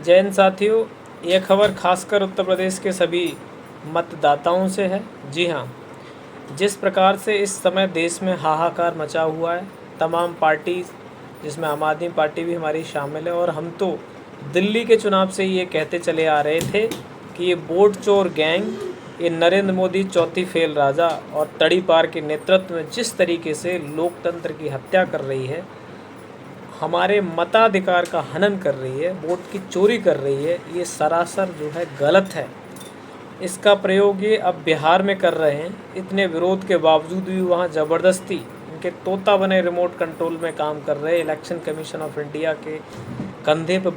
जय हिंद साथियों, ये खबर खासकर उत्तर प्रदेश के सभी मतदाताओं से है। जी हाँ, जिस प्रकार से इस समय देश में हाहाकार मचा हुआ है, तमाम पार्टी जिसमें आम आदमी पार्टी भी हमारी शामिल है, और हम तो दिल्ली के चुनाव से ये कहते चले आ रहे थे कि ये वोट चोर गैंग, ये नरेंद्र मोदी चौथी फेल राजा और तड़ीपार के नेतृत्व में जिस तरीके से लोकतंत्र की हत्या कर रही है, हमारे मताधिकार का हनन कर रही है, वोट की चोरी कर रही है, ये सरासर जो है गलत है। इसका प्रयोग ये अब बिहार में कर रहे हैं। इतने विरोध के बावजूद भी वहाँ ज़बरदस्ती इनके तोता बने रिमोट कंट्रोल में काम कर रहे इलेक्शन कमीशन ऑफ इंडिया के कंधे पर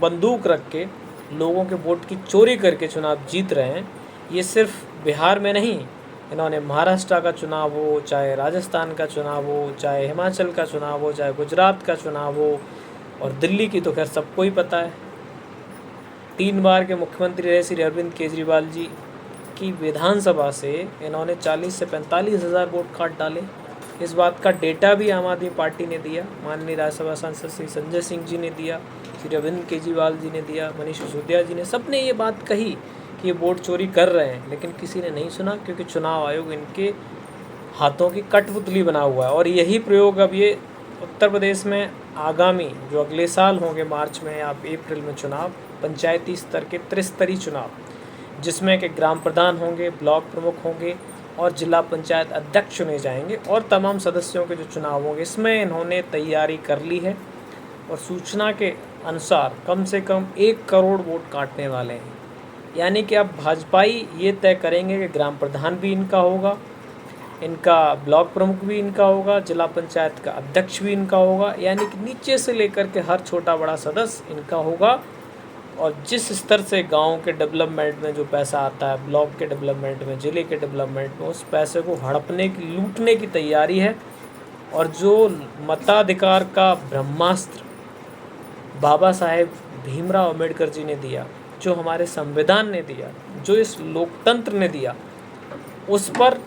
बंदूक रख के लोगों के वोट की चोरी करके चुनाव जीत रहे हैं। ये सिर्फ बिहार में नहीं, इन्होंने महाराष्ट्र का चुनाव हो, चाहे राजस्थान का चुनाव हो, चाहे हिमाचल का चुनाव हो, चाहे गुजरात का चुनाव हो, और दिल्ली की तो खैर सबको ही पता है। 3 बार के मुख्यमंत्री रहे श्री अरविंद केजरीवाल जी की विधानसभा से इन्होंने 40 से 45 हज़ार वोट काट डाले। इस बात का डेटा भी आम आदमी पार्टी ने दिया, माननीय राज्यसभा सांसद श्री संजय सिंह जी ने दिया, श्री अरविंद केजरीवाल जी ने दिया, मनीष सिसोदिया जी ने, सबने ये बात कही कि ये वोट चोरी कर रहे हैं, लेकिन किसी ने नहीं सुना, क्योंकि चुनाव आयोग इनके हाथों की कठपुतली बना हुआ है। और यही प्रयोग अब ये उत्तर प्रदेश में आगामी जो अगले साल होंगे मार्च में या अप्रैल में चुनाव, पंचायती स्तर के त्रिस्तरीय चुनाव, जिसमें के ग्राम प्रधान होंगे, ब्लॉक प्रमुख होंगे और जिला पंचायत अध्यक्ष चुने जाएंगे, और तमाम सदस्यों के जो चुनाव होंगे, इसमें इन्होंने तैयारी कर ली है। और सूचना के अनुसार कम से कम 1 करोड़ वोट काटने वाले हैं। यानी कि अब भाजपाई ये तय करेंगे कि ग्राम प्रधान भी इनका होगा, इनका ब्लॉक प्रमुख भी इनका होगा, जिला पंचायत का अध्यक्ष भी इनका होगा, यानी कि नीचे से लेकर के हर छोटा बड़ा सदस्य इनका होगा। और जिस स्तर से गांव के डेवलपमेंट में जो पैसा आता है, ब्लॉक के डेवलपमेंट में, ज़िले के डेवलपमेंट में, उस पैसे को हड़पने की, लूटने की तैयारी है। और जो मताधिकार का ब्रह्मास्त्र बाबा साहेब भीमराव अम्बेडकर जी ने दिया, जो हमारे संविधान ने दिया, जो इस लोकतंत्र ने दिया, उस पर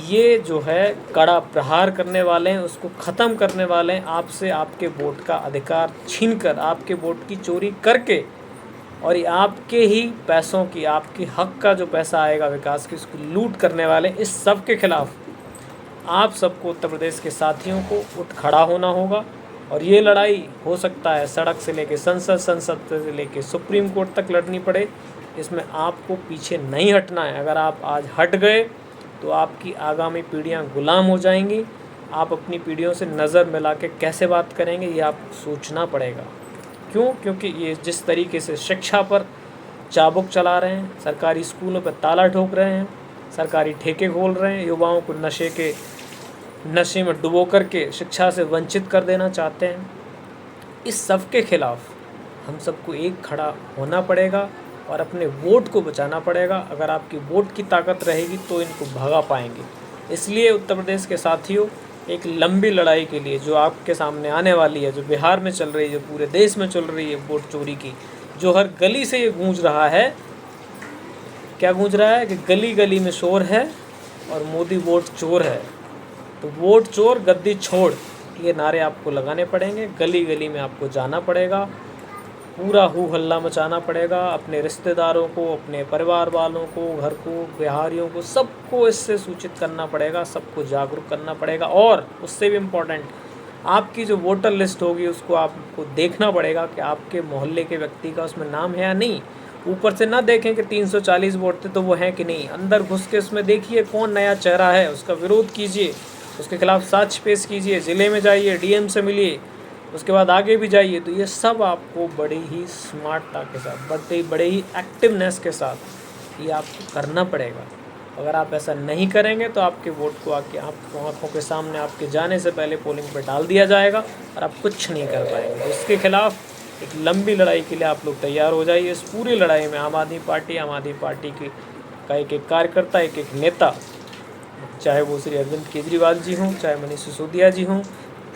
ये जो है कड़ा प्रहार करने वाले हैं, उसको ख़त्म करने वाले हैं। आपसे आपके वोट का अधिकार छीनकर, आपके वोट की चोरी करके, और ये आपके ही पैसों की, आपके हक का जो पैसा आएगा विकास की, उसको लूट करने वाले, इस सब के खिलाफ आप सबको, उत्तर प्रदेश के साथियों को उठ खड़ा होना होगा। और ये लड़ाई हो सकता है सड़क से लेके संसद, संसद से लेके सुप्रीम कोर्ट तक लड़नी पड़े। इसमें आपको पीछे नहीं हटना है। अगर आप आज हट गए तो आपकी आगामी पीढ़ियां गुलाम हो जाएंगी। आप अपनी पीढ़ियों से नज़र मिला के कैसे बात करेंगे, ये आपको सोचना पड़ेगा। क्यों? क्योंकि ये जिस तरीके से शिक्षा पर चाबुक चला रहे हैं, सरकारी स्कूलों पर ताला ठोक रहे हैं, सरकारी ठेके खोल रहे हैं, युवाओं को नशे में डुबो करके शिक्षा से वंचित कर देना चाहते हैं, इस सब के खिलाफ हम सबको एक खड़ा होना पड़ेगा और अपने वोट को बचाना पड़ेगा। अगर आपकी वोट की ताकत रहेगी तो इनको भगा पाएंगे। इसलिए उत्तर प्रदेश के साथियों, एक लंबी लड़ाई के लिए जो आपके सामने आने वाली है, जो बिहार में चल रही है, जो पूरे देश में चल रही है, वोट चोरी की, जो हर गली से ये गूंज रहा है, क्या गूंज रहा है कि गली गली में शोर है और मोदी वोट चोर है। तो वोट चोर गद्दी छोड़, ये नारे आपको लगाने पड़ेंगे। गली गली में आपको जाना पड़ेगा, पूरा हू हल्ला मचाना पड़ेगा। अपने रिश्तेदारों को, अपने परिवार वालों को, घर को, बिहारियों को, सबको इससे सूचित करना पड़ेगा, सबको जागरूक करना पड़ेगा। और उससे भी इम्पोर्टेंट, आपकी जो वोटर लिस्ट होगी उसको आपको देखना पड़ेगा कि आपके मोहल्ले के व्यक्ति का उसमें नाम है या नहीं। ऊपर से ना देखें कि 340 वोट थे तो वो हैं कि नहीं, अंदर घुस के उसमें देखिए कौन नया चेहरा है, उसका विरोध कीजिए, उसके खिलाफ साक्ष्य पेश कीजिए, ज़िले में जाइए, डीएम से मिलिए, उसके बाद आगे भी जाइए। तो ये सब आपको बड़ी ही स्मार्टता के साथ, बड़े ही एक्टिवनेस के साथ ये आपको करना पड़ेगा। अगर आप ऐसा नहीं करेंगे तो आपके वोट को आपको आँखों के सामने आपके जाने से पहले पोलिंग पर डाल दिया जाएगा और आप कुछ नहीं कर पाएंगे। तो इसके खिलाफ एक लंबी लड़ाई के लिए आप लोग तैयार हो जाइए। इस पूरी लड़ाई में आम आदमी पार्टी की का एक कार्यकर्ता, एक नेता, चाहे वो श्री अरविंद केजरीवाल जी हों, चाहे मनीष सिसोदिया जी हों,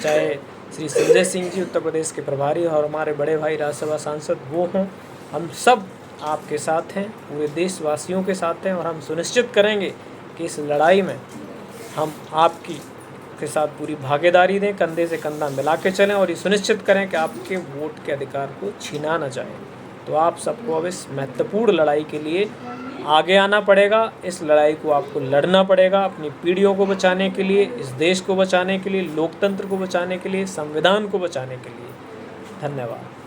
चाहे श्री संजय सिंह जी उत्तर प्रदेश के प्रभारी, और हमारे बड़े भाई राज्यसभा सांसद वो हों, हम सब आपके साथ हैं, पूरे देशवासियों के साथ हैं। और हम सुनिश्चित करेंगे कि इस लड़ाई में हम आपकी उसके साथ पूरी भागीदारी दें, कंधे से कंधा मिला के चलें और ये सुनिश्चित करें कि आपके वोट के अधिकार को छीना ना जाए। तो आप सबको अब इस महत्वपूर्ण लड़ाई के लिए आगे आना पड़ेगा। इस लड़ाई को आपको लड़ना पड़ेगा अपनी पीढ़ियों को बचाने के लिए, इस देश को बचाने के लिए, लोकतंत्र को बचाने के लिए, संविधान को बचाने के लिए। धन्यवाद।